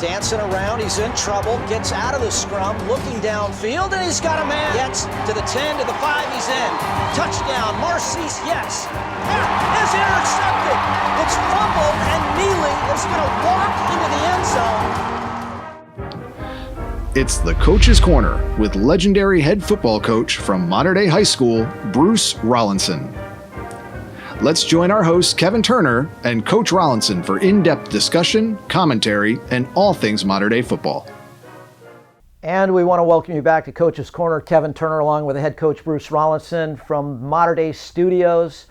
dancing around, he's in trouble, gets out of the scrum, looking downfield, and he's got a man. Gets to the 10, to the 5, he's in. Touchdown, Marcis, yes. That is intercepted. It's fumbled, and Neely is going to walk into the end zone. It's the Coach's Corner with legendary head football coach from Mater Dei High School, Bruce Rollinson. Let's join our host, Kevin Turner, and Coach Rollinson for in-depth discussion, commentary, and all things Mater Dei football. And we want to welcome you back to Coach's Corner. Kevin Turner along with the head coach, Bruce Rollinson from Mater Dei Studios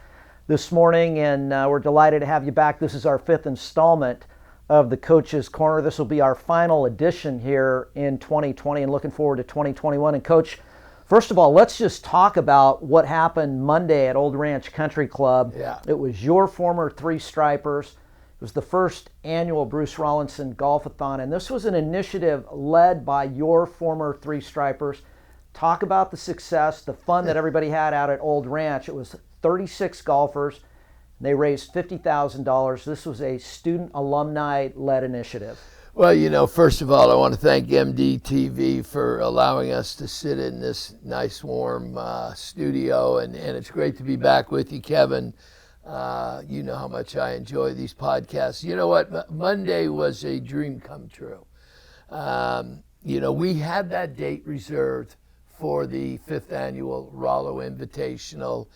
this morning, and we're delighted to have you back. This is our 5th installment of the Coach's Corner. This will be our final edition here in 2020, and looking forward to 2021. And Coach, first of all, let's just talk about what happened Monday at Old Ranch Country Club. Yeah. It was your former Three Stripers. It was the first annual Bruce Rollinson Golf-a-Thon, and this was an initiative led by your former Three Stripers. Talk about the success, the fun that everybody had out at Old Ranch. It was 36 golfers. They raised $50,000. This was a student alumni-led initiative. Well, you know, first of all, I want to thank MDTV for allowing us to sit in this nice, warm studio, and it's great to be back with you, Kevin. You know how much I enjoy these podcasts. You know what? Monday was a dream come true. You know, we had that date reserved for the 5th annual Rollo Invitational,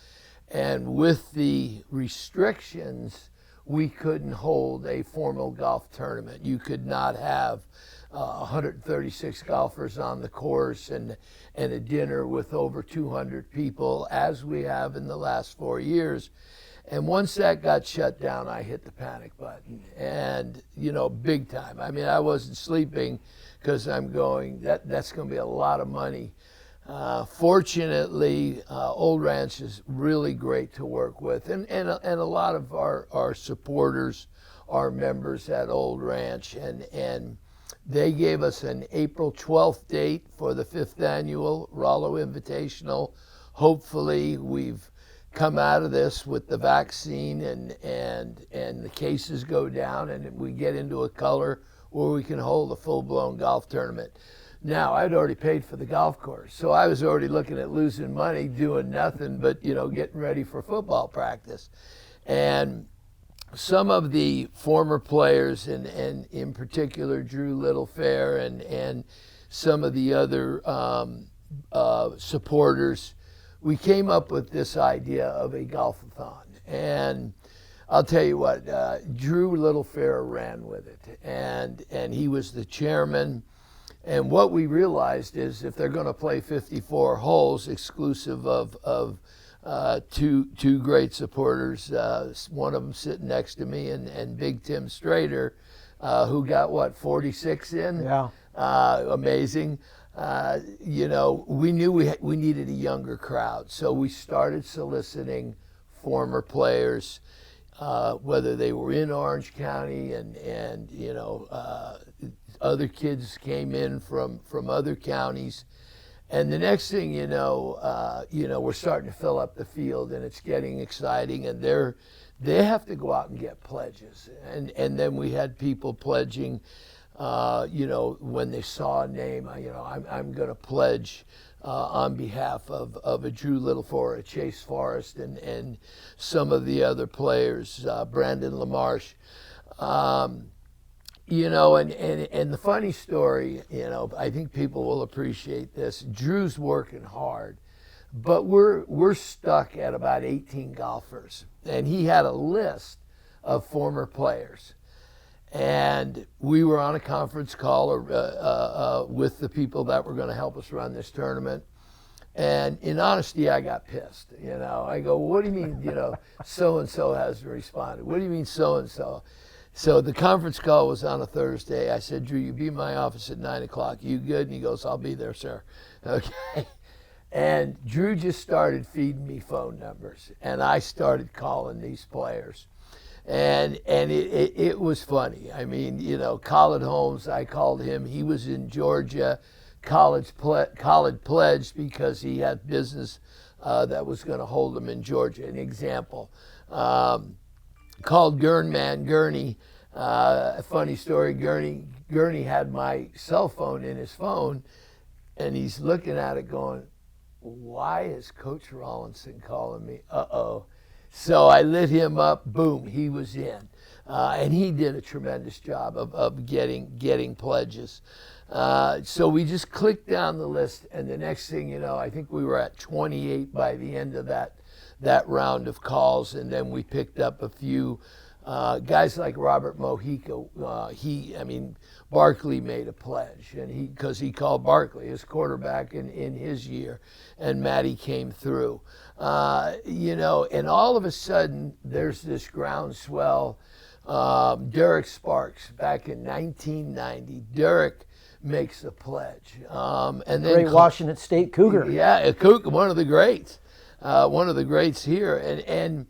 and with the restrictions, we couldn't hold a formal golf tournament. You could not have 136 golfers on the course and a dinner with over 200 people, as we have in the last 4 years. And once that got shut down, I hit the panic button, and, you know, big time. I mean, I wasn't sleeping because I'm going, that's going to be a lot of money. Fortunately, Old Ranch is really great to work with, and a lot of our supporters are members at Old Ranch, and they gave us an April 12th date for the 5th annual Rollo Invitational. Hopefully, we've come out of this with the vaccine and the cases go down, and we get into a color where we can hold a full-blown golf tournament. Now, I'd already paid for the golf course, so I was already looking at losing money doing nothing but, you know, getting ready for football practice. And some of the former players, and in particular Drew Littlefair and some of the other supporters, we came up with this idea of a golf-a-thon. And I'll tell you what, Drew Littlefair ran with it, and he was the chairman. And what we realized is if they're going to play 54 holes, exclusive of two great supporters, one of them sitting next to me, and Big Tim Strader, who got, 46 in? Yeah. Amazing. You know, we knew we needed a younger crowd, so we started soliciting former players, whether they were in Orange County, and you know, other kids came in from other counties, and the next thing you know, we're starting to fill up the field, and it's getting exciting, and they have to go out and get pledges, and then we had people pledging, you know, when they saw a name, you know, I'm going to pledge on behalf of a Drew Littlefair, a Chase Forrest, and some of the other players, Brandon LaMarche. You know, and the funny story, you know, I think people will appreciate this. Drew's working hard, but we're stuck at about 18 golfers, and he had a list of former players. And we were on a conference call with the people that were going to help us run this tournament. And in honesty, I got pissed. You know, I go, what do you mean, you know, so-and-so hasn't responded? What do you mean so-and-so? So the conference call was on a Thursday. I said, Drew, you be in my office at 9 o'clock. You good? And he goes, I'll be there, sir. Okay. And Drew just started feeding me phone numbers, and I started calling these players. And it was funny. I mean, you know, Colin Holmes, I called him. He was in Georgia. College pledged because he had business that was going to hold him in Georgia. An example. Called Gurney. A funny story. Gurney Gurney had my cell phone in his phone, and he's looking at it going, why is Coach Rollinson calling me? Uh-oh. So I lit him up, boom, he was in. And he did a tremendous job of getting pledges. So we just clicked down the list, and the next thing you know, I think we were at 28 by the end of that round of calls, and then we picked up a few guys like Robert Mojica. Barkley made a pledge, and because he called Barkley his quarterback in his year, and Matty came through. And all of a sudden there's this groundswell. Derek Sparks back in 1990. Derek makes a pledge, and then Great Washington State Cougar. Yeah, a Cougar, one of the greats here, and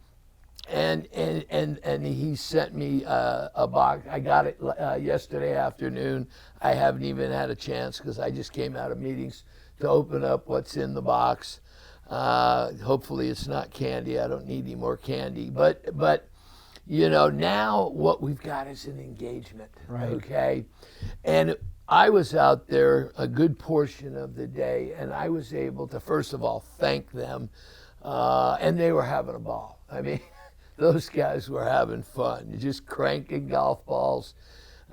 he sent me a box. I got it yesterday afternoon. I haven't even had a chance because I just came out of meetings to open up what's in the box. Hopefully it's not candy. I don't need any more candy. But now what we've got is an engagement. Right. Okay, and I was out there a good portion of the day, and I was able to, first of all, thank them, and they were having a ball. I mean, those guys were having fun, just cranking golf balls,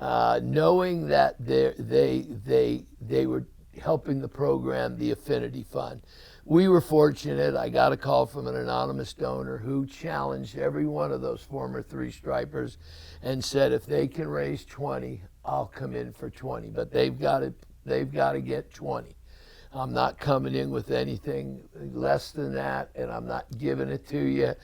knowing that they were helping the program, the Affinity Fund. We were fortunate. I got a call from an anonymous donor who challenged every one of those former three-stripers and said, if they can raise 20, I'll come in for 20, but they've got to get 20. I'm not coming in with anything less than that, and I'm not giving it to you.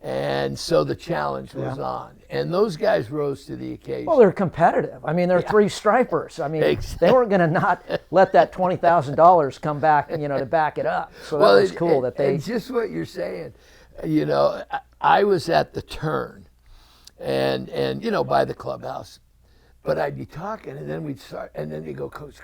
And so the challenge was on, and those guys rose to the occasion. Well, they're competitive. I mean, they're three stripers. I mean, they weren't going to not let that $20,000 come back, to back it up. So that was cool that they. And just what you're saying, I was at the turn, and by the clubhouse, but I'd be talking, and then we'd start, and then they go, Coach,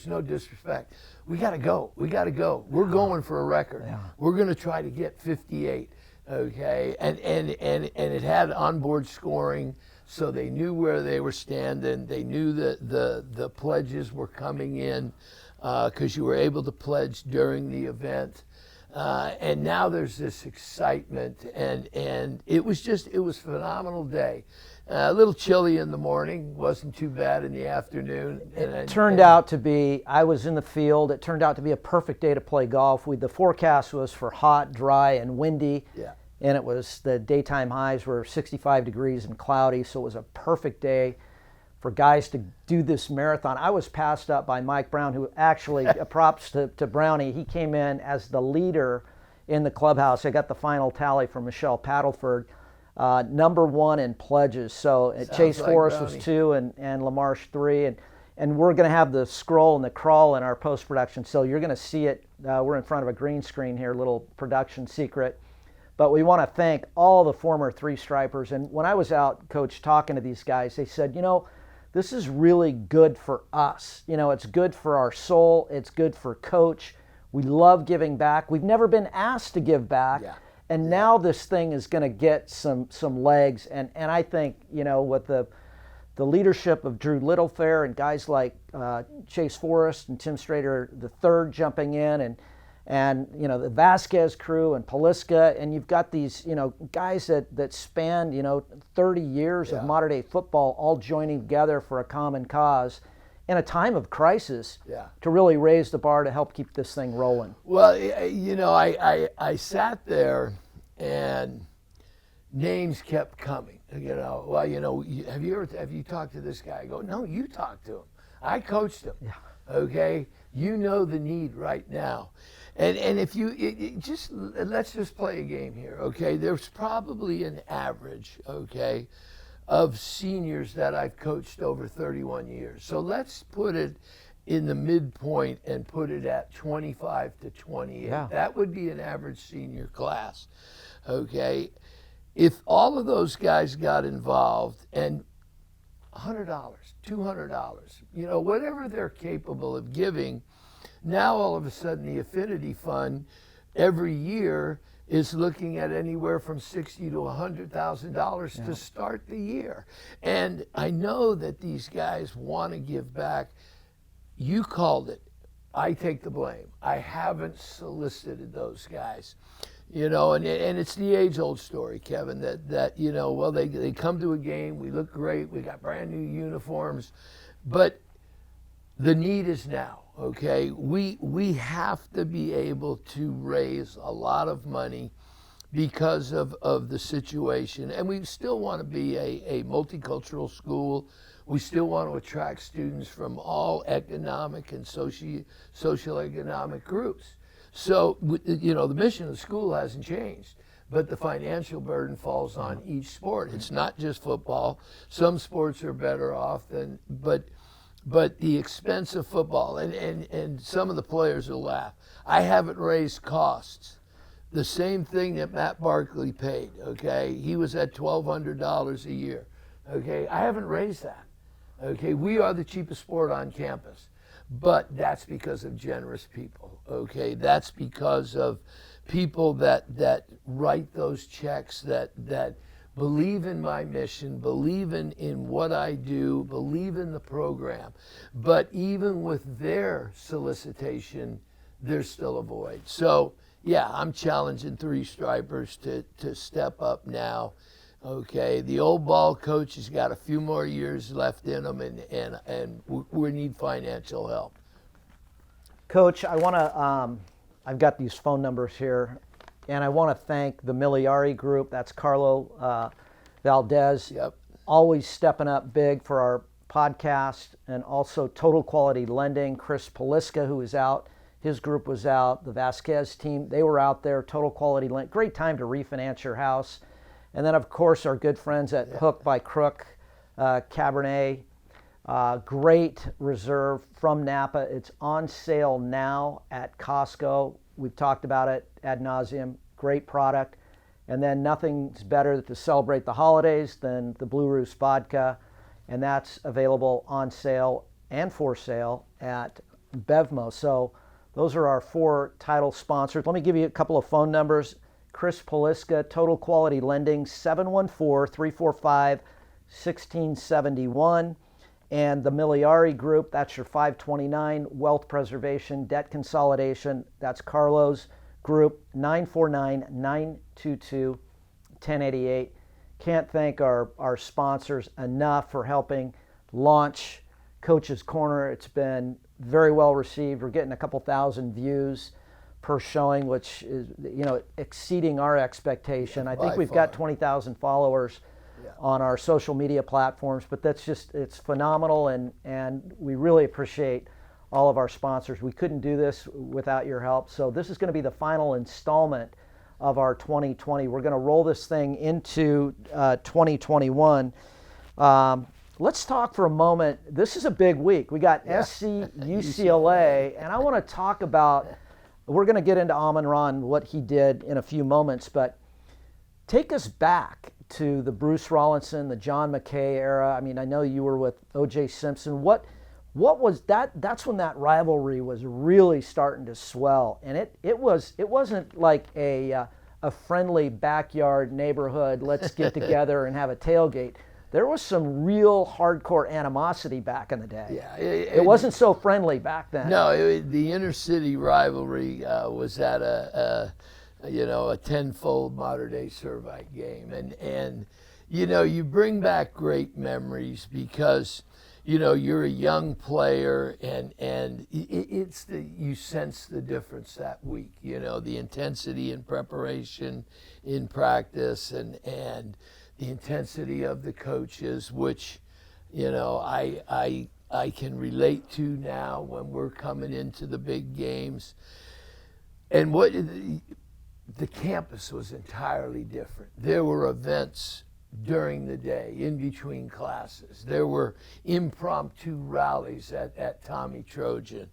no disrespect. We got to go. We're going for a record. Yeah. We're going to try to get 58. Okay, and it had onboard scoring, so they knew where they were standing. They knew that the pledges were coming in because you were able to pledge during the event. And now there's this excitement, and it was a phenomenal day. A little chilly in the morning, wasn't too bad in the afternoon. I was in the field, it turned out to be a perfect day to play golf. The forecast was for hot, dry, and windy. Yeah. And it was, the daytime highs were 65 degrees and cloudy, so it was a perfect day for guys to do this marathon. I was passed up by Mike Brown, who actually, props to Brownie, he came in as the leader in the clubhouse. I got the final tally from Michelle Paddleford. Number one in pledges. So Chase like Forrest Brownie. was 2 and LaMarche 3. And we're going to have the scroll and the crawl in our post-production. So you're going to see it. We're in front of a green screen here, little production secret. But we want to thank all the former three-stripers. And when I was out, Coach, talking to these guys, they said, this is really good for us. It's good for our soul. It's good for Coach. We love giving back. We've never been asked to give back. Yeah. And now this thing is going to get some legs. And I think, with the leadership of Drew Littlefair and guys like Chase Forrest and Tim Strader III jumping in, and the Vasquez crew and Paliska, and you've got these guys that span 30 years of modern day football all joining together for a common cause in a time of crisis to really raise the bar to help keep this thing rolling. Well, I sat there and names kept coming. Have you talked to this guy? I go, no, you talk to him. I coached him. Yeah. Okay, the need right now. And if let's just play a game here, okay? There's probably an average, okay, of seniors that I've coached over 31 years. So let's put it in the midpoint and put it at 25 to 28. Yeah. That would be an average senior class, okay? If all of those guys got involved and $100, $200, whatever they're capable of giving. Now all of a sudden the Affinity Fund every year is looking at anywhere from $60,000 to $100,000 to start the year. And I know that these guys want to give back. You called it. I take the blame. I haven't solicited those guys. You know, and it's the age-old story, Kevin, that you know, well, they come to a game, we look great, we got brand new uniforms, but the need is now, okay? We have to be able to raise a lot of money because of the situation, and we still want to be a multicultural school. We still want to attract students from all economic and socioeconomic groups. So, you know, the mission of the school hasn't changed, but the financial burden falls on each sport. It's not just football. Some sports are better off than, but the expense of football, and some of the players will laugh. I haven't raised costs. The same thing that Matt Barkley paid, okay? He was at $1,200 a year, okay? I haven't raised that, okay? We are the cheapest sport on campus. But that's because of generous people, okay? That's because of people that write those checks, that believe in my mission, believe in what I do, believe in the program. But even with their solicitation, there's still a void. So, yeah, I'm challenging Three Stripers to step up now. Okay, the old ball coach has got a few more years left in him, and we need financial help. Coach, I want to, I've got these phone numbers here, and I want to thank the Miliari Group. That's Carlo Valdez, Yep. always stepping up big for our podcast, and also Total Quality Lending. Chris Poliska, who was out, his group was out. The Vasquez team, they were out there. Total Quality Lending, great time to refinance your house. And then, of course, our good friends at Hook by Crook, Cabernet, great reserve from Napa. It's on sale now at Costco. We've talked about it ad nauseum. Great product. And then nothing's better to celebrate the holidays than the Blue Roost vodka. And that's available on sale and for sale at Bevmo. So those are our 4 title sponsors. Let me give you a couple of phone numbers. Chris Poliska, Total Quality Lending, 714-345-1671. And the Miliari Group, that's your 529, Wealth Preservation, Debt Consolidation. That's Carlos Group, 949-922-1088. Can't thank our sponsors enough for helping launch Coach's Corner. It's been very well received. We're getting a couple thousand views per showing, which is, you know, exceeding our expectation. I think we've got 20,000 followers on our social media platforms, but that's just, it's phenomenal, and we really appreciate all of our sponsors. We couldn't do this without your help. So this is going to be the final installment of our 2020. We're going to roll this thing into 2021. Let's talk for a moment. This is a big week. We got SC, UCLA, and I want to talk about, we're going to get into Amon-Ra and what he did in a few moments, but take us back to the Bruce Rollinson, the John McKay era. I mean, I know you were with O.J. Simpson. What was that? That's when that rivalry was really starting to swell, and it wasn't like a friendly backyard neighborhood, let's get together and have a tailgate. There was some real hardcore animosity back in the day. Yeah, it wasn't so friendly back then. No, the inner city rivalry was at a tenfold modern day Servite game, and you know, you bring back great memories because you know you're a young player, and you sense the difference that week. You know, the intensity in preparation, in practice, and the intensity of the coaches, which, you know, I can relate to now when we're coming into the big games. And what the campus was entirely different. There were events during the day, in between classes. There were impromptu rallies at Tommy Trojan.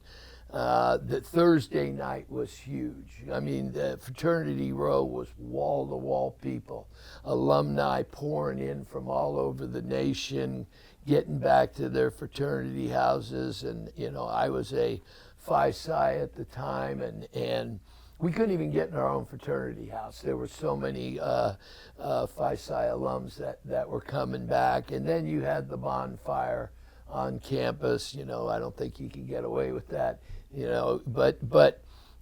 The Thursday night was huge. I mean, the fraternity row was wall-to-wall people, alumni pouring in from all over the nation, getting back to their fraternity houses. And, you know, I was a Phi Psi at the time, and we couldn't even get in our own fraternity house. There were so many Phi Psi alums that were coming back. And then you had the bonfire on campus. You know, I don't think you could get away with that, you know, but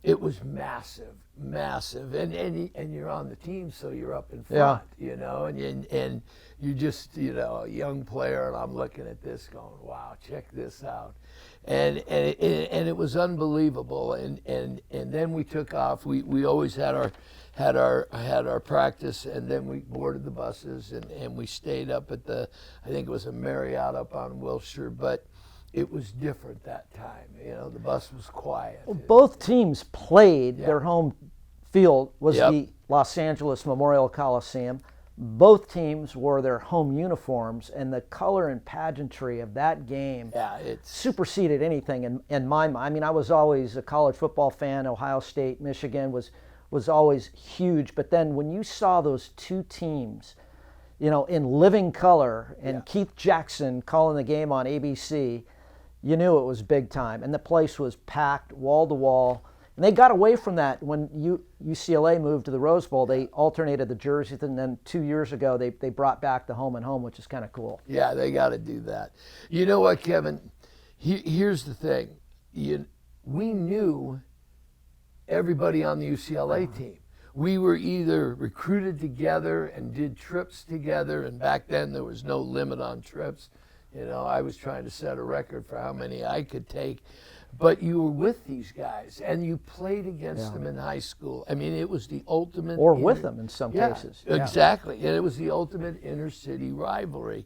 it was massive. And you're on the team, so you're up in front, you know, and you're just, you know, a young player, and I'm looking at this going, wow, check this out. And it was unbelievable. And then we took off. We always had our practice, and then we boarded the buses, and we stayed up at I think it was a Marriott up on Wilshire, but it was different that time. You know, the bus was quiet. Well, both teams played. Their home field was the Los Angeles Memorial Coliseum. Both teams wore their home uniforms, and the color and pageantry of that game superseded anything in my mind. I mean, I was always a college football fan. Ohio State, Michigan was always huge. But then when you saw those two teams, you know, in living color, and Keith Jackson calling the game on ABC, you knew it was big time. And the place was packed wall to wall. And they got away from that when UCLA moved to the Rose Bowl. They alternated the jerseys, and then 2 years ago they brought back the home and home, which is kind of cool. Yeah, they got to do that. You know what, Kevin? Here's the thing. We knew everybody on the UCLA team. We were either recruited together and did trips together, and back then there was no limit on trips. You know, I was trying to set a record for how many I could take. But you were with these guys, and you played against them in high school. I mean, it was the ultimate... Or with them in some cases. Exactly. And it was the ultimate inner-city rivalry.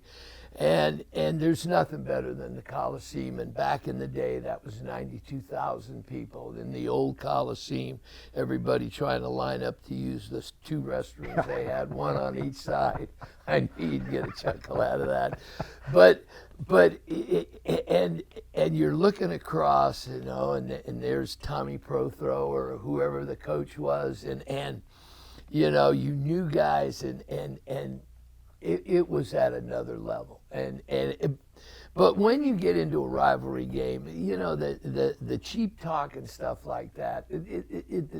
And there's nothing better than the Coliseum. And back in the day, that was 92,000 people. In the old Coliseum, everybody trying to line up to use the two restrooms they had, one on each side. I knew you'd get a chuckle out of that. But you're looking across, you know, and there's Tommy Prothro or whoever the coach was, and you know, you knew guys, and it was at another level. But when you get into a rivalry game, you know, the cheap talk and stuff like that,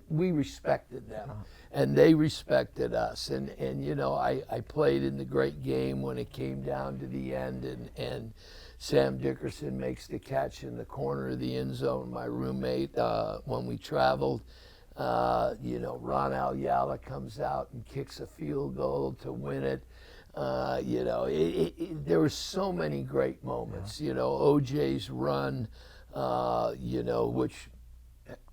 we respected them, and they respected us. And you know, I played in the great game when it came down to the end, and Sam Dickerson makes the catch in the corner of the end zone. My roommate, when we traveled, you know, Ron Alyala comes out and kicks a field goal to win it. You know, there were so many great moments. You know, OJ's run, you know, which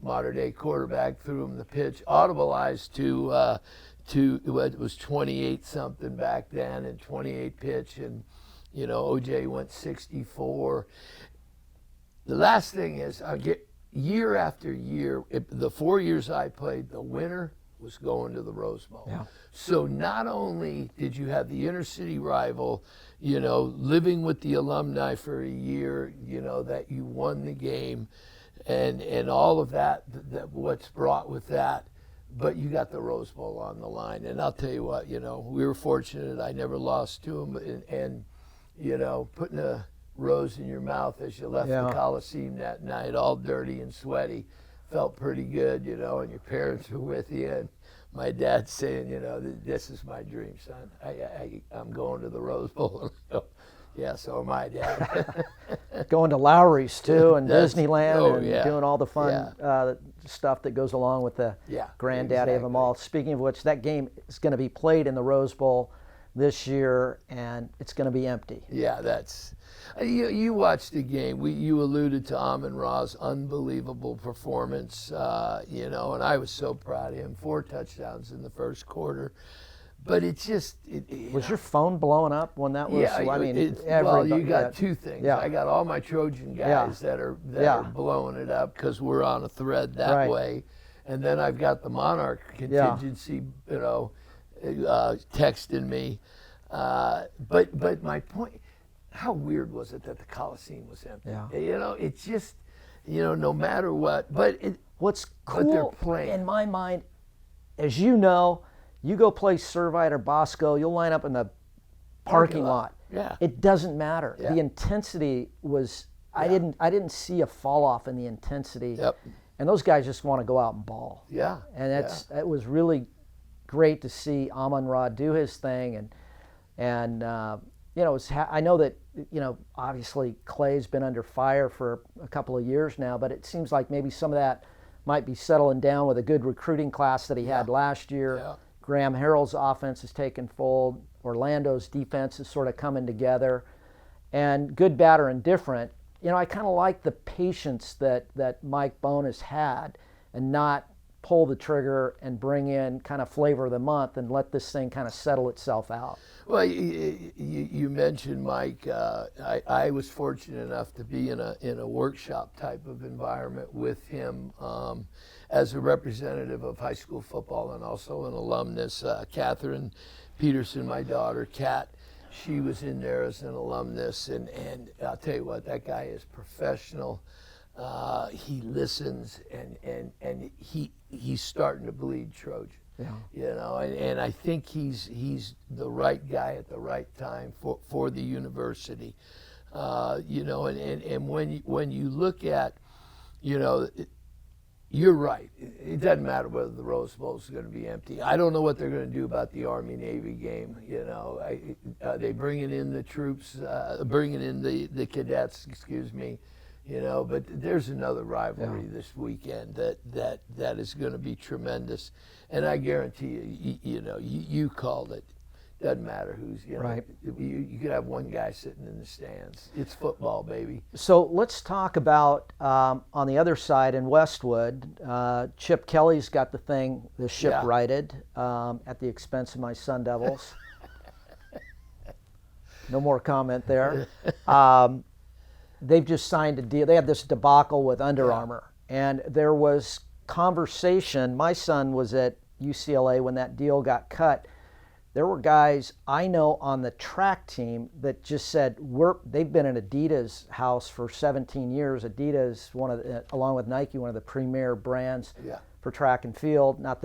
modern day quarterback threw him the pitch, audibleized to what was 28 something back then, and 28 pitch, and you know, OJ went 64. The last thing is, I get year after year, the 4 years I played, the winner was going to the Rose Bowl. Yeah. So not only did you have the inner city rival, you know, living with the alumni for a year, you know, that you won the game, and all of that what's brought with that, but you got the Rose Bowl on the line. And I'll tell you what, you know, we were fortunate. I never lost to them, and you know, putting a rose in your mouth as you left the Coliseum that night, all dirty and sweaty, felt pretty good, you know, and your parents were with you, and my dad saying, you know, this is my dream, son. I'm going to the Rose Bowl. Yeah, so am I, Dad. Going to Lowry's, too, and Disneyland, and doing all the fun stuff that goes along with the granddaddy of them all. Speaking of which, that game is going to be played in the Rose Bowl this year, and it's going to be empty. Yeah, that's... You watched the game. You alluded to Amon-Ra's unbelievable performance, you know, and I was so proud of him. 4 touchdowns in the first quarter. But it just... Was your phone blowing up when that was... Yeah, I mean, well, you got two things. Yeah. I got all my Trojan guys that are blowing it up because we're on a thread that way. And then I've got the Monarch contingency, you know, texting me. But my point... How weird was it that the Coliseum was empty? Yeah. You know, it's just, you know, no matter what. But what's cool in my mind, as you know, you go play Servite or Bosco, you'll line up in the parking lot. Yeah. It doesn't matter. Yeah. The intensity was. I didn't see a fall off in the intensity. Yep. and those guys just want to go out and ball. Yeah. And it was really great to see Amon-Ra do his thing, and I know that obviously Clay's been under fire for a couple of years now, but it seems like maybe some of that might be settling down with a good recruiting class that he had last year. Yeah. Graham Harrell's offense has taken fold. Orlando's defense is sort of coming together, and good, bad, or indifferent. I kind of like the patience that Mike Bohn has had, and not pull the trigger and bring in kind of flavor of the month and let this thing kind of settle itself out. Well, you mentioned Mike. I was fortunate enough to be in a workshop type of environment with him as a representative of high school football and also an alumnus. Catherine Peterson, my daughter, Kat, she was in there as an alumnus, and I'll tell you what, that guy is professional. He listens, and he's starting to bleed Trojan. Yeah. And I think he's the right guy at the right time for the university. And when you look at, you're right. It doesn't matter whether the Rose Bowl is going to be empty. I don't know what they're going to do about the Army-Navy game. They bringing in the troops, bringing in the cadets, excuse me. But there's another rivalry this weekend that is going to be tremendous, and I guarantee you called it. Doesn't matter who's right. You could have one guy sitting in the stands. It's football, baby. So let's talk about on the other side in Westwood. Chip Kelly's got the ship righted at the expense of my Sun Devils. No more comment there. They've just signed a deal. They had this debacle with Under Armour, and there was conversation. My son was at UCLA when that deal got cut. There were guys I know on the track team that just said they've been in Adidas house for 17 years. Adidas, along with Nike, one of the premier brands for track and field. Not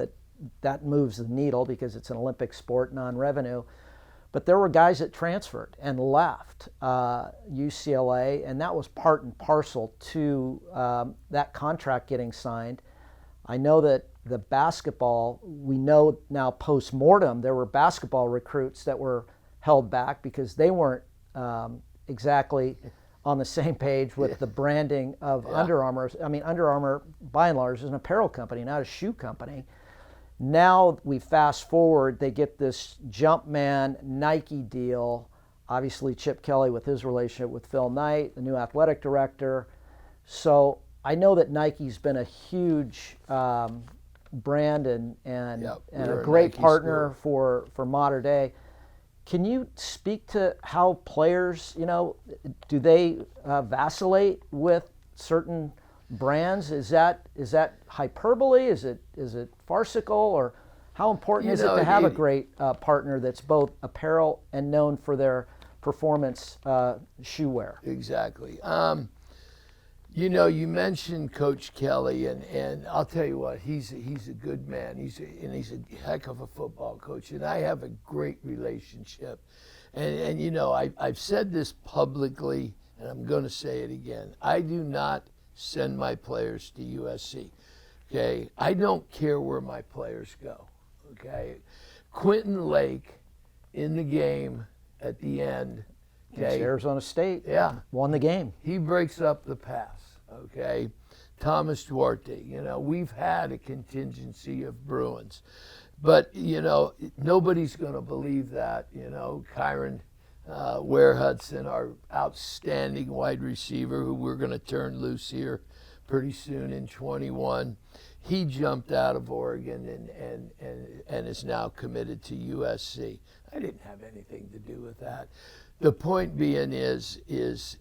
that moves the needle because it's an Olympic sport, non-revenue. But there were guys that transferred and left UCLA, and that was part and parcel to that contract getting signed. I know that the basketball, we know now post-mortem, there were basketball recruits that were held back because they weren't exactly on the same page with the branding of Under Armour. I mean, Under Armour, by and large, is an apparel company, not a shoe company. Now we fast forward, they get this Jumpman Nike deal. Obviously Chip Kelly with his relationship with Phil Knight, the new athletic director. So I know that Nike's been a huge brand and a great partner for Mater Dei. Can you speak to how players, do they vacillate with certain brands? Is that hyperbole? Is it farcical? Or how important is it to have a great partner that's both apparel and known for their performance shoe wear? Exactly. You mentioned Coach Kelly, and I'll tell you what, he's a good man. He's a heck of a football coach, and I have a great relationship. And I've said this publicly, and I'm going to say it again. I do not send my players to USC. Okay, I don't care where my players go. Okay, Quentin Lake in the game at the end. Okay, Arizona State. Won the game. He breaks up the pass. Okay, Thomas Duarte. We've had a contingency of Bruins, but nobody's going to believe that. Kyron Ware Hudson, our outstanding wide receiver, who we're going to turn loose here pretty soon in 21. He jumped out of Oregon and is now committed to USC. I didn't have anything to do with that. The point being is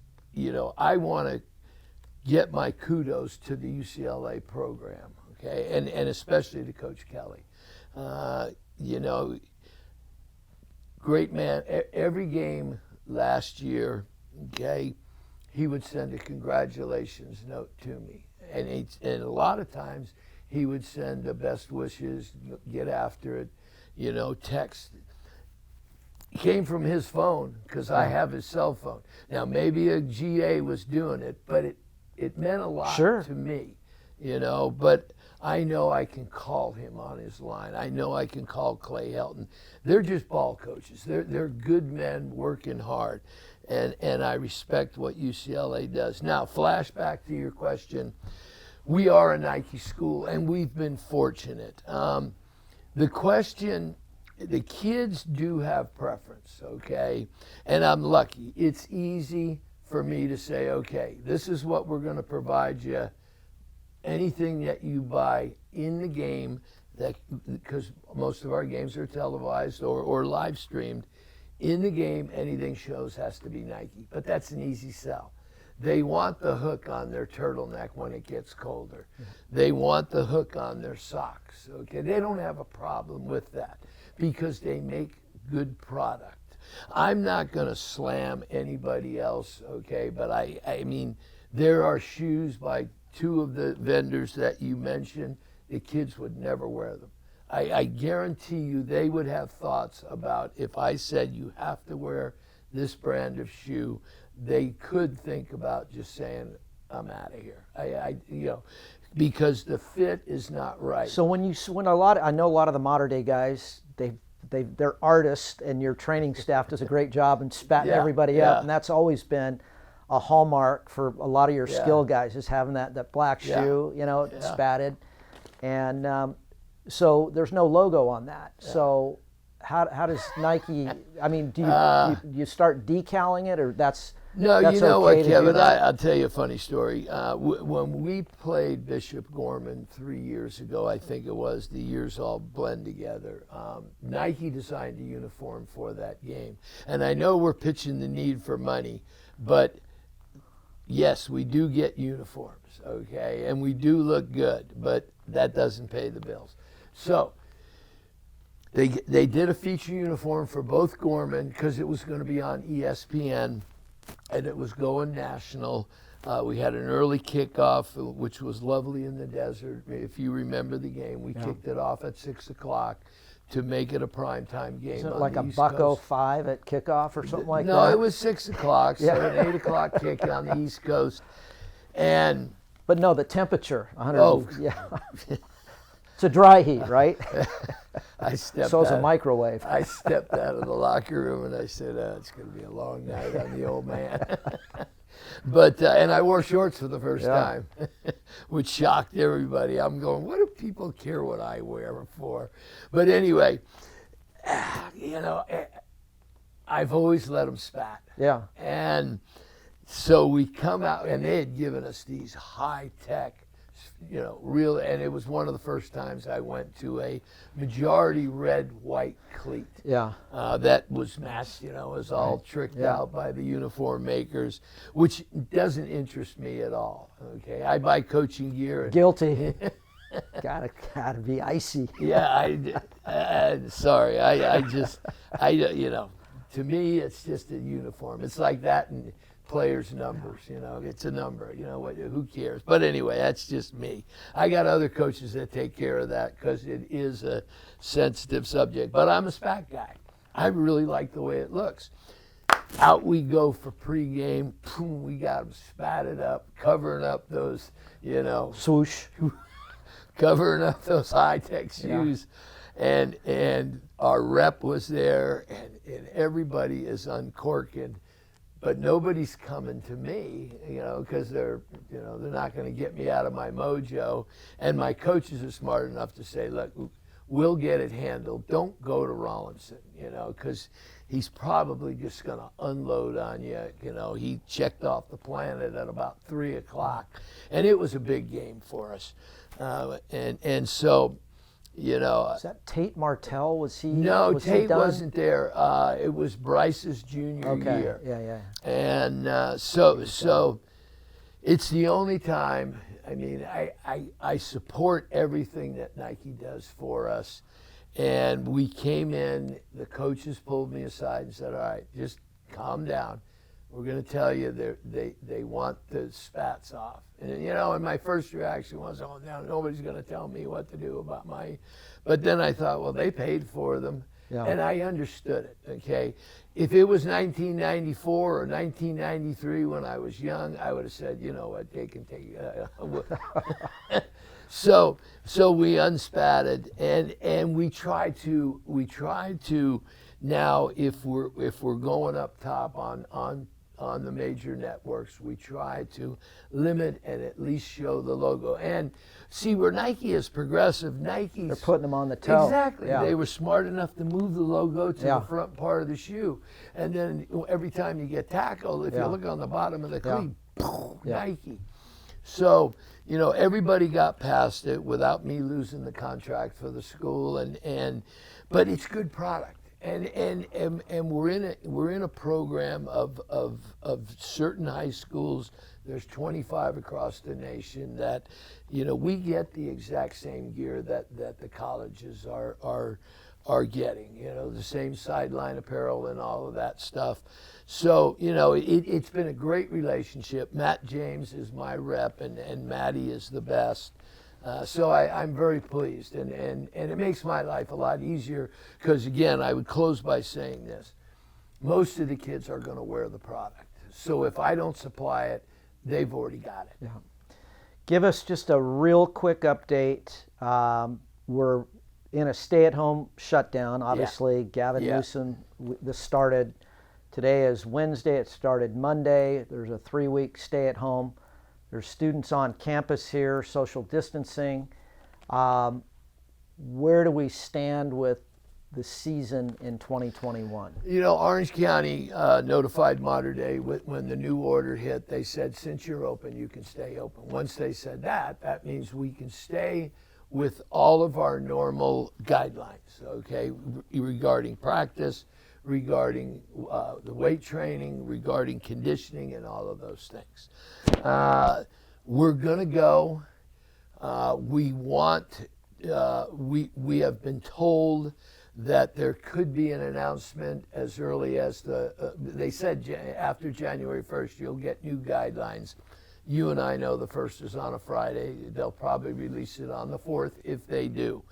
I want to get my kudos to the UCLA program, okay, and especially to Coach Kelly. Great man. Every game last year, okay, he would send a congratulations note to me, and a lot of times he would send the best wishes, get after it, text. It came from his phone because I have his cell phone. Now maybe a GA was doing it, but it meant a lot to me. but I know I can call him on his line. I know I can call Clay Helton. They're just ball coaches. They're good men working hard, and I respect what UCLA does. Now, flashback to your question. We are a Nike school, and we've been fortunate. The question, the kids do have preference, okay? And I'm lucky. It's easy for me to say, okay, this is what we're going to provide you. Anything that you buy in the game, because most of our games are televised or live streamed, in the game, anything shows has to be Nike. But that's an easy sell. They want the hook on their turtleneck when it gets colder. They want the hook on their socks. Okay, they don't have a problem with that because they make good product. I'm not going to slam anybody else, okay, but I mean, there are shoes by two of the vendors that you mentioned, the kids would never wear them. I guarantee you they would have thoughts about if I said you have to wear this brand of shoe, they could think about just saying, I'm out of here. Because the fit is not right. So when I know a lot of the modern day guys, they're artists, and your training staff does a great job in spatting everybody up, and that's always been a hallmark for a lot of your skill guys, is having that black shoe, spatted, and so there's no logo on that. So how does Nike? I mean, do you start decaling it, or that's no? That's you know okay what, to Kevin? do that? I'll tell you a funny story. When we played Bishop Gorman 3 years ago, I think it was, the years all blend together. Nike designed a uniform for that game, and I know we're pitching the need for money, but yes, we do get uniforms, okay, and we do look good, but that doesn't pay the bills. So they did a feature uniform for both Gorman because it was going to be on ESPN, and it was going national. We had an early kickoff, which was lovely in the desert. If you remember the game, we kicked it off at 6 o'clock to make it a primetime game. Is it on like the a East buck Coast. 05 at kickoff or something like that? No, it was 6 o'clock, so an 8 o'clock kick on the East Coast. But no, the temperature, 100. Oh. Yeah. It's a dry heat, right? So it's a microwave. I stepped out of the locker room and I said, it's going to be a long night on the old man. But and I wore shorts for the first time, which shocked everybody. I'm going, what do people care what I wear for? But anyway, I've always let them spat. Yeah. And so we come out, and they had given us these high-tech, real, and it was one of the first times I went to a majority red-white cleat. Yeah. That was matched, was all tricked out by the uniform makers, which doesn't interest me at all. Okay, I buy coaching gear. Guilty. gotta be icy. Yeah, sorry, to me it's just a uniform. It's like that and players' numbers, it's a number, who cares? But anyway, that's just me. I got other coaches that take care of that because it is a sensitive subject. But I'm a spat guy. I really like the way it looks. Out we go for pregame. Boom, we got them spatted up, covering up those, Swoosh. covering up those high-tech shoes. And our rep was there, and everybody is uncorking. But nobody's coming to me, because they're not going to get me out of my mojo. And my coaches are smart enough to say, look, we'll get it handled. Don't go to Rollinson, because he's probably just going to unload on you. He checked off the planet at about 3 o'clock, and it was a big game for us. And so, Is that Tate Martell? Was he? No, was Tate he done? wasn't there. It was Bryce's junior year. Yeah. And so it's the only time. I mean, I support everything that Nike does for us. And we came in, the coaches pulled me aside and said, all right, just calm down. We're going to tell you they want the spats off. And my first reaction was, oh, no, nobody's going to tell me what to do about my. But then I thought, well, they paid for them. Yeah. And I understood it, okay? If it was 1994 or 1993 when I was young, I would have said, you know what, they can take So we unspatted, and we try to now, if we're going up top on the major networks, we try to limit and at least show the logo. And see, where Nike is progressive, They're putting them on the toe. Exactly. Yeah. They were smart enough to move the logo to Yeah. the front part of the shoe. And then every time you get tackled, if Yeah. you look on the bottom of the Yeah. cleat, Yeah. Nike. So, everybody got past it without me losing the contract for the school, but it's good product. And we're in a program of certain high schools. There's 25 across the nation that, we get the exact same gear that the colleges are getting. The same sideline apparel and all of that stuff. So it's been a great relationship. Matt James is my rep, and Matty is the best. So I'm very pleased, and it makes my life a lot easier because, again, I would close by saying this. Most of the kids are going to wear the product. So if I don't supply it, they've already got it. Yeah. Give us just a real quick update. We're in a stay-at-home shutdown, obviously. Gavin Newsom, this started, today is Wednesday, it started Monday. There's a 3-week stay-at-home. There's students on campus here, social distancing. Where do we stand with the season in 2021? Orange County notified Mater Dei when the new order hit. They said, since you're open, you can stay open. Once they said that means we can stay with all of our normal guidelines, okay, regarding practice, regarding the weight training, regarding conditioning, and all of those things. We're gonna go. We have been told that there could be an announcement as early as they said after January 1st, you'll get new guidelines. You and I know the 1st is on a Friday. They'll probably release it on the 4th if they do.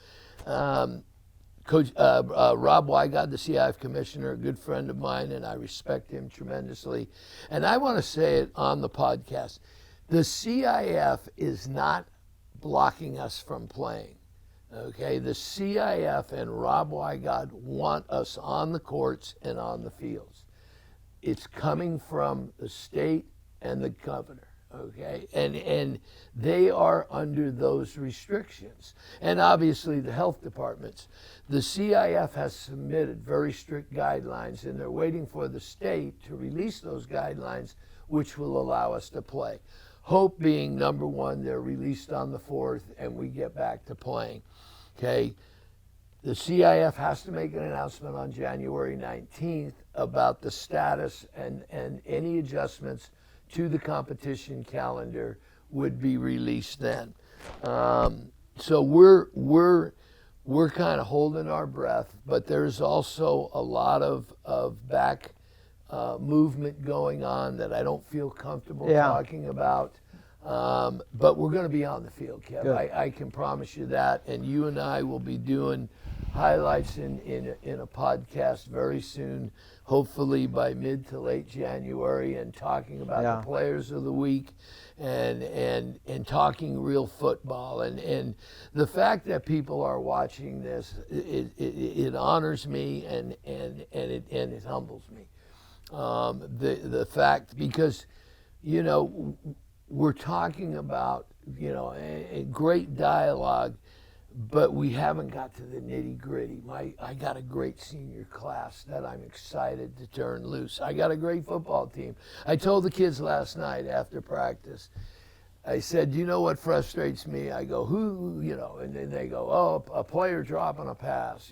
Coach Rob Wygod, the CIF commissioner, a good friend of mine, and I respect him tremendously. And I want to say it on the podcast. The CIF is not blocking us from playing. Okay, the CIF and Rob Wygod want us on the courts and on the fields. It's coming from the state and the governor. Okay, and they are under those restrictions, and obviously the health departments. The CIF has submitted very strict guidelines, and they're waiting for the state to release those guidelines, which will allow us to play. Hope being, number one, they're released on the 4th, and we get back to playing. Okay, the CIF has to make an announcement on January 19th about the status and any adjustments to the competition calendar would be released then. So we're kind of holding our breath, but there's also a lot of back movement going on that I don't feel comfortable talking about. But we're going to be on the field, Kev. I can promise you that, and you and I will be doing highlights in a podcast very soon, hopefully by mid to late January, and talking about the players of the week and talking real football. And the fact that people are watching this, it honors me and it humbles me. The fact, because we're talking about a great dialogue, but we haven't got to the nitty gritty. I got a great senior class that I'm excited to turn loose. I got a great football team. I told the kids last night after practice, I said, you know what frustrates me? I go, and then they go, oh, a player dropping a pass,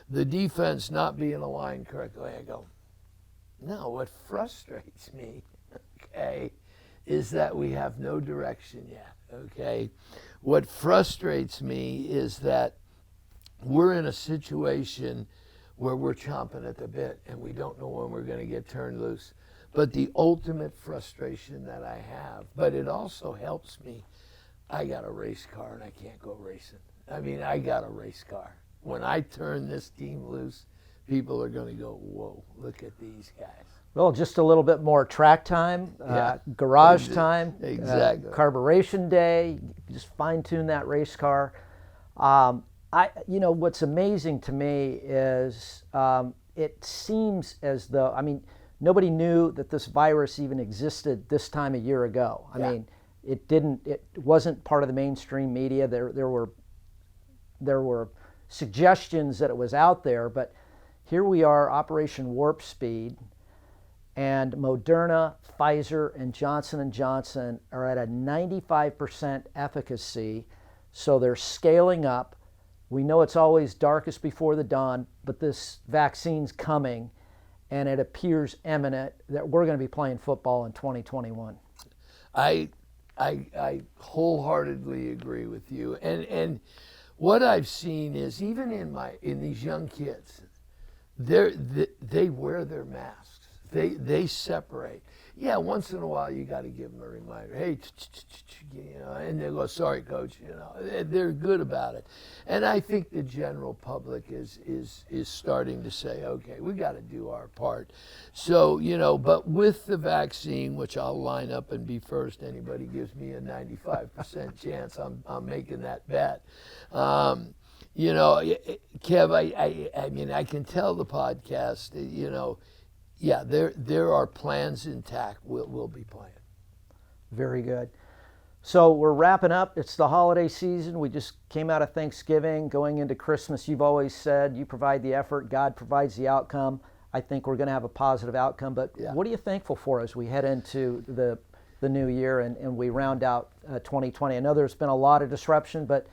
the defense not being aligned correctly. I go, no, what frustrates me, okay, is that we have no direction yet, okay? What frustrates me is that we're in a situation where we're chomping at the bit and we don't know when we're going to get turned loose. But the ultimate frustration that I have, but it also helps me, I got a race car and I can't go racing. I mean, I got a race car, when I turn this team loose, people are going to go, whoa, look at these guys. Well, just a little bit more track time, garage time, exactly. Carburation day. Just fine tune that race car. What's amazing to me is it seems as though, nobody knew that this virus even existed this time a year ago. I mean, it wasn't part of the mainstream media. There were suggestions that it was out there, but here we are, Operation Warp Speed, and Moderna, Pfizer, and Johnson & Johnson are at a 95% efficacy, so they're scaling up. We know it's always darkest before the dawn, but this vaccine's coming, and it appears imminent that we're going to be playing football in 2021. I wholeheartedly agree with you, and what I've seen is even in these young kids, they wear their masks. They separate. Yeah, once in a while you got to give them a reminder. Hey, and they go, sorry, coach. They're good about it, and I think the general public is starting to say, okay, we got to do our part. So but with the vaccine, which I'll line up and be first. Anybody gives me a 95% chance, I'm making that bet. Kev, I can tell the podcast, yeah, there are plans intact. We'll be playing. Very good. So we're wrapping up. It's the holiday season. We just came out of Thanksgiving, going into Christmas. You've always said you provide the effort, God provides the outcome. I think we're going to have a positive outcome. But what are you thankful for as we head into the new year and we round out 2020? I know there's been a lot of disruption, but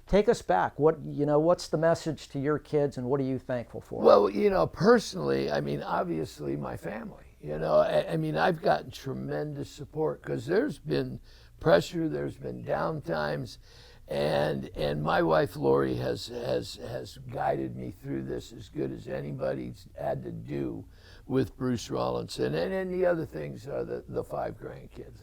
take us back. What's the message to your kids, and what are you thankful for? Well, personally, obviously my family. I've gotten tremendous support because there's been pressure, there's been downtimes, and my wife Lori has guided me through this as good as anybody's had to do with Bruce Rollinson, and then the other things are the 5 grandkids.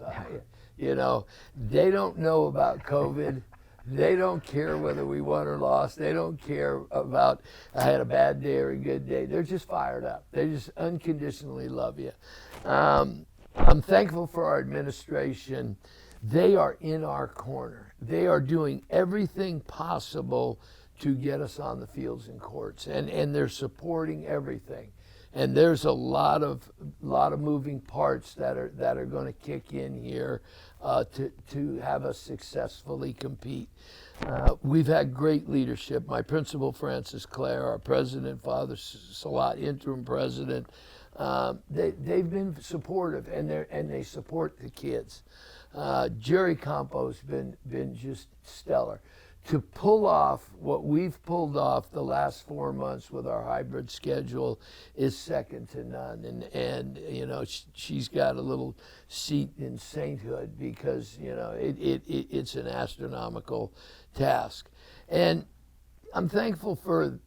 They don't know about COVID. They don't care whether we won or lost. They don't care about I had a bad day or a good day. They're just fired up. They just unconditionally love you. I'm thankful for our administration. They are in our corner. They are doing everything possible to get us on the fields and courts, and they're supporting everything. And there's a lot of moving parts that are going to kick in here to have us successfully compete. We've had great leadership. My principal, Francis Clare, our president, Father Salat, interim president, they've been supportive, and they support the kids. Jerry Campo's been just stellar. To pull off what we've pulled off the last 4 months with our hybrid schedule is second to none. And she's got a little seat in sainthood because, it's an astronomical task. And I'm thankful for,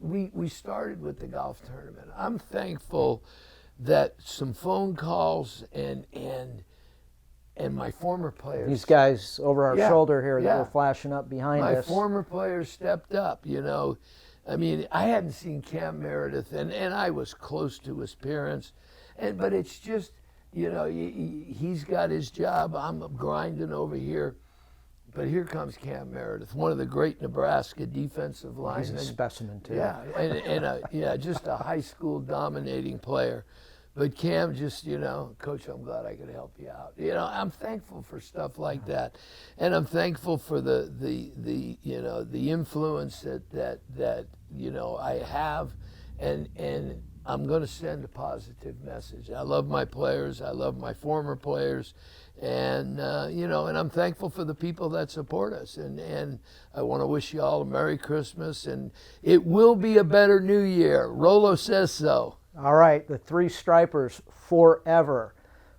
we started with the golf tournament. I'm thankful that some phone calls and my former players. These guys over our shoulder here that were flashing up behind us. My former players stepped up, I hadn't seen Cam Meredith, and I was close to his parents. But it's just, he's got his job. I'm grinding over here. But here comes Cam Meredith, one of the great Nebraska defensive linemen. He's a specimen, too. Yeah, and just a high school dominating player. But Cam just, Coach, I'm glad I could help you out. I'm thankful for stuff like that, and I'm thankful for the influence that I have, and I'm going to send a positive message. I love my players. I love my former players, and and I'm thankful for the people that support us. And I want to wish you all a Merry Christmas, and it will be a better New Year. Rolo says so. All right, the 3 stripers forever.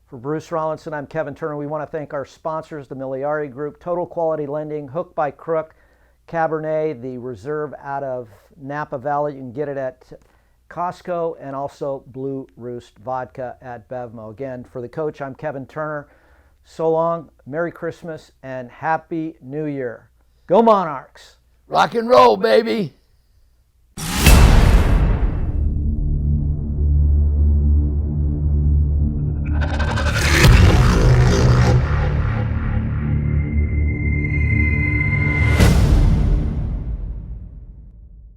For Bruce Rollinson, I'm Kevin Turner. We want to thank our sponsors, the Miliari Group, Total Quality Lending, Hook by Crook, Cabernet, the reserve out of Napa Valley. You can get it at Costco, and also Blue Roost Vodka at Bevmo. Again, for the coach, I'm Kevin Turner. So long, Merry Christmas, and Happy New Year. Go Monarchs! Rock and roll, baby.